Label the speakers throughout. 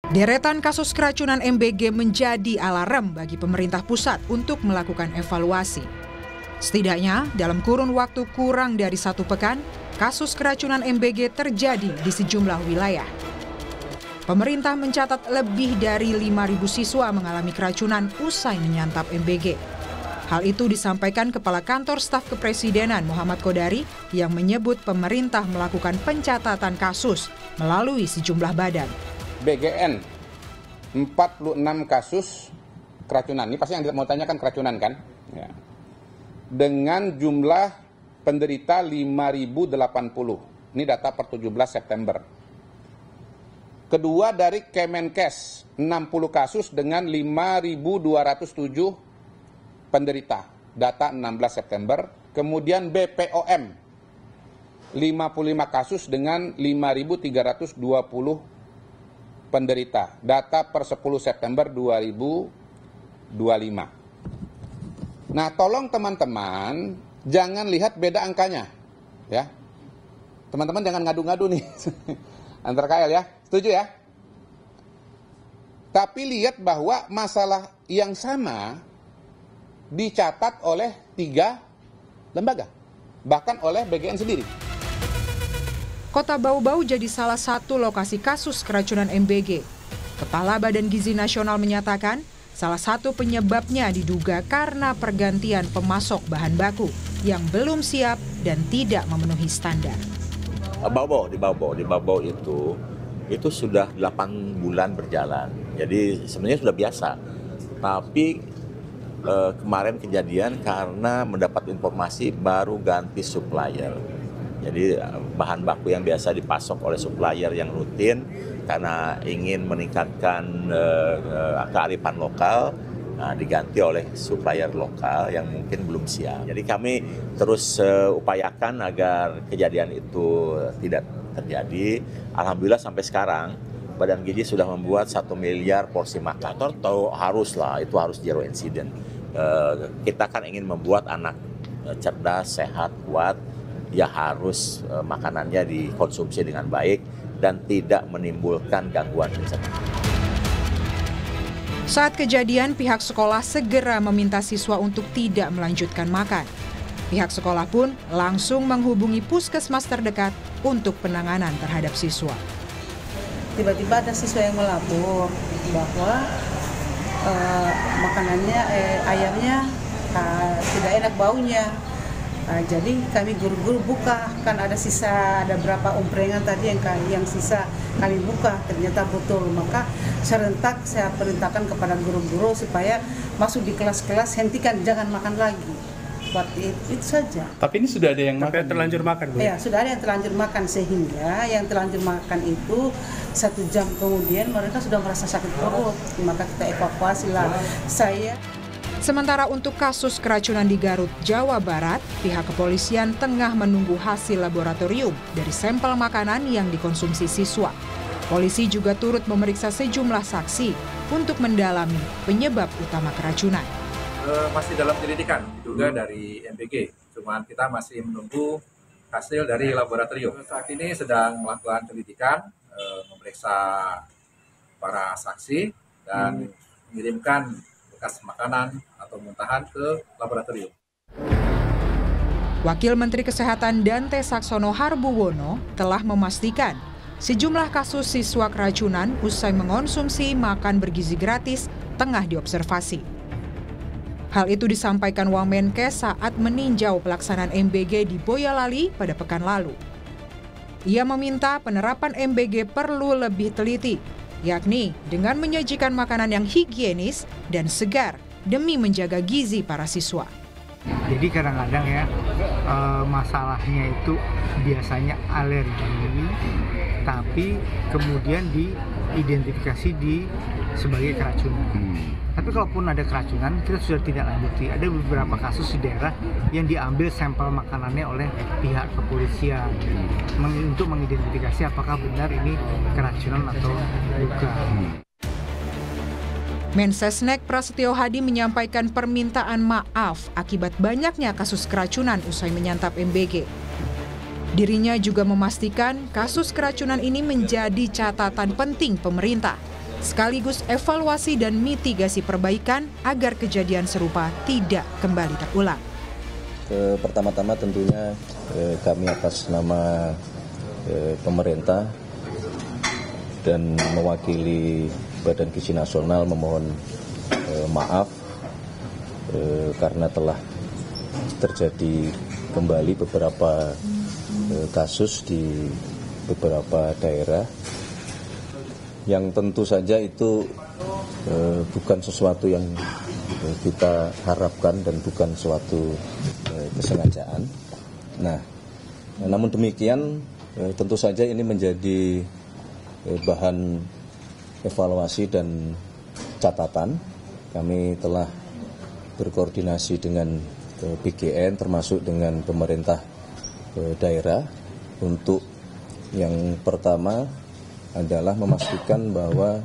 Speaker 1: Deretan kasus keracunan MBG menjadi alarm bagi pemerintah pusat untuk melakukan evaluasi. Setidaknya dalam kurun waktu kurang dari 1 pekan, kasus keracunan MBG terjadi di sejumlah wilayah. Pemerintah mencatat lebih dari 5.000 siswa mengalami keracunan usai menyantap MBG. Hal itu disampaikan Kepala Kantor Staf Kepresidenan Muhammad Kodari yang menyebut pemerintah melakukan pencatatan kasus melalui sejumlah badan.
Speaker 2: BGN 46 kasus keracunan. Ini pasti yang mau tanyakan keracunan kan? Ya. Dengan jumlah penderita 5.080. Ini data per 17 September. Kedua dari Kemenkes 60 kasus dengan 5.207 penderita. Data 16 September. Kemudian BPOM 55 kasus dengan 5.320 penderita, data per 10 September 2025. Nah, tolong teman-teman jangan lihat beda angkanya, ya. Teman-teman jangan ngadu-ngadu nih antar KL ya, setuju ya? Tapi lihat bahwa masalah yang sama dicatat oleh 3 lembaga, bahkan oleh BGN sendiri.
Speaker 1: Kota Bau-Bau jadi salah satu lokasi kasus keracunan MBG. Kepala Badan Gizi Nasional menyatakan salah satu penyebabnya diduga karena pergantian pemasok bahan baku yang belum siap dan tidak memenuhi standar.
Speaker 3: Di Bau-Bau itu sudah 8 bulan berjalan. Jadi sebenarnya sudah biasa. Tapi kemarin kejadian karena mendapat informasi baru ganti supplier. Jadi bahan baku yang biasa dipasok oleh supplier yang rutin karena ingin meningkatkan kearifan lokal, diganti oleh supplier lokal yang mungkin belum siap. Jadi kami terus upayakan agar kejadian itu tidak terjadi. Alhamdulillah sampai sekarang Badan Gizi sudah membuat 1 miliar porsi makan. Atau haruslah, itu harus zero incident. Kita kan ingin membuat anak cerdas, sehat, kuat. Ya harus makanannya dikonsumsi dengan baik dan tidak menimbulkan gangguan kesehatan.
Speaker 1: Saat kejadian, pihak sekolah segera meminta siswa untuk tidak melanjutkan makan. Pihak sekolah pun langsung menghubungi puskesmas terdekat untuk penanganan terhadap siswa.
Speaker 4: Tiba-tiba ada siswa yang melapor bahwa makanannya, ayamnya tidak enak baunya. Jadi kami guru-guru buka, kan ada berapa umprengan tadi yang sisa kami buka, ternyata betul. Maka serentak saya perintahkan kepada guru-guru supaya masuk di kelas-kelas, hentikan, jangan makan lagi. Buat itu saja.
Speaker 5: Tapi ini sudah ada yang
Speaker 6: terlanjur makan, Bu?
Speaker 4: Ya, sudah ada yang terlanjur makan, sehingga yang terlanjur makan itu 1 jam kemudian mereka sudah merasa sakit perut. Maka kita evakuasi lah.
Speaker 1: Sementara untuk kasus keracunan di Garut, Jawa Barat, pihak kepolisian tengah menunggu hasil laboratorium dari sampel makanan yang dikonsumsi siswa. Polisi juga turut memeriksa sejumlah saksi untuk mendalami penyebab utama keracunan.
Speaker 6: Masih dalam penyelidikan, diduga dari MBG. Cuman kita masih menunggu hasil dari laboratorium. Saat ini sedang melakukan penyelidikan, memeriksa para saksi dan mengirimkan bekas makanan atau muntahan ke laboratorium.
Speaker 1: Wakil Menteri Kesehatan Dante Saxono Harbuwono telah memastikan sejumlah kasus siswa keracunan usai mengonsumsi makan bergizi gratis tengah diobservasi. Hal itu disampaikan Wamenkes saat meninjau pelaksanaan MBG di Boyolali pada pekan lalu. Ia meminta penerapan MBG perlu lebih teliti, yakni dengan menyajikan makanan yang higienis dan segar demi menjaga gizi para siswa.
Speaker 7: Jadi kadang-kadang ya masalahnya itu biasanya alergi, tapi kemudian diidentifikasi sebagai keracunan. Tapi kalaupun ada keracunan, kita sudah tidak lanjuti. Ada beberapa kasus di daerah yang diambil sampel makanannya oleh pihak kepolisian untuk mengidentifikasi apakah benar ini keracunan atau bukan.
Speaker 1: Mensesnek Prasetyo Hadi menyampaikan permintaan maaf akibat banyaknya kasus keracunan usai menyantap MBG. Dirinya juga memastikan kasus keracunan ini menjadi catatan penting pemerintah sekaligus evaluasi dan mitigasi perbaikan agar kejadian serupa tidak kembali terulang.
Speaker 5: Pertama-tama tentunya kami atas nama pemerintah dan mewakili Badan Gizi Nasional memohon maaf karena telah terjadi kembali beberapa kasus di beberapa daerah yang tentu saja itu bukan sesuatu yang kita harapkan dan bukan suatu kesengajaan. Nah, namun demikian tentu saja ini menjadi bahan evaluasi dan catatan. Kami telah berkoordinasi dengan BGN termasuk dengan pemerintah daerah untuk yang pertama adalah memastikan bahwa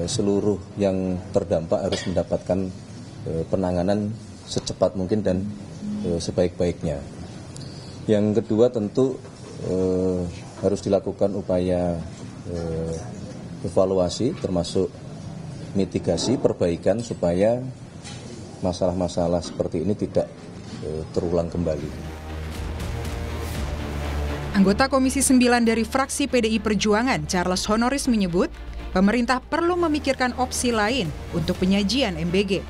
Speaker 5: seluruh yang terdampak harus mendapatkan penanganan secepat mungkin dan sebaik-baiknya. Yang kedua tentu harus dilakukan upaya evaluasi termasuk mitigasi, perbaikan supaya masalah-masalah seperti ini tidak terulang kembali.
Speaker 1: Anggota Komisi 9 dari fraksi PDI Perjuangan, Charles Honoris menyebut, pemerintah perlu memikirkan opsi lain untuk penyajian MBG.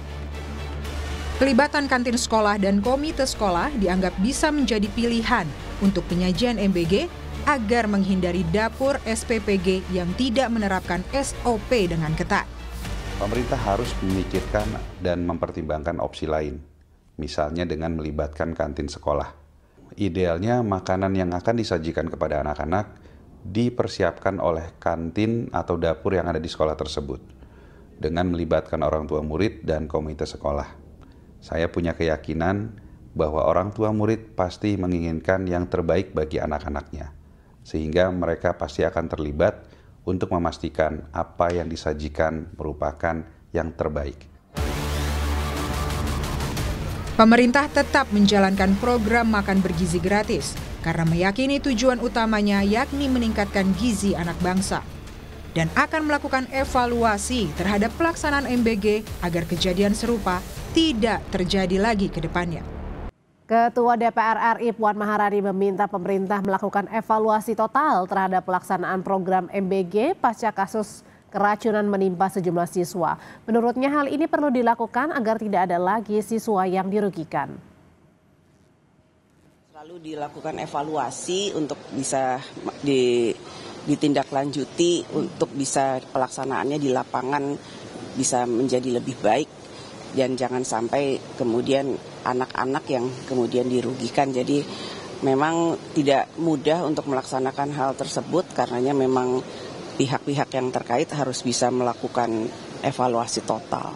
Speaker 1: Pelibatan kantin sekolah dan komite sekolah dianggap bisa menjadi pilihan untuk penyajian MBG agar menghindari dapur SPPG yang tidak menerapkan SOP dengan ketat.
Speaker 8: Pemerintah harus memikirkan dan mempertimbangkan opsi lain, misalnya dengan melibatkan kantin sekolah. Idealnya makanan yang akan disajikan kepada anak-anak dipersiapkan oleh kantin atau dapur yang ada di sekolah tersebut, dengan melibatkan orang tua murid dan komite sekolah. Saya punya keyakinan bahwa orang tua murid pasti menginginkan yang terbaik bagi anak-anaknya, sehingga mereka pasti akan terlibat untuk memastikan apa yang disajikan merupakan yang terbaik.
Speaker 1: Pemerintah tetap menjalankan program makan bergizi gratis karena meyakini tujuan utamanya yakni meningkatkan gizi anak bangsa dan akan melakukan evaluasi terhadap pelaksanaan MBG agar kejadian serupa tidak terjadi lagi ke depannya.
Speaker 9: Ketua DPR RI Puan Maharani meminta pemerintah melakukan evaluasi total terhadap pelaksanaan program MBG pasca kasus keracunan menimpa sejumlah siswa. Menurutnya hal ini perlu dilakukan agar tidak ada lagi siswa yang dirugikan.
Speaker 10: Selalu dilakukan evaluasi untuk bisa ditindaklanjuti, untuk bisa pelaksanaannya di lapangan bisa menjadi lebih baik. Dan jangan sampai kemudian anak-anak yang kemudian dirugikan. Jadi memang tidak mudah untuk melaksanakan hal tersebut karenanya memang pihak-pihak yang terkait harus bisa melakukan evaluasi total.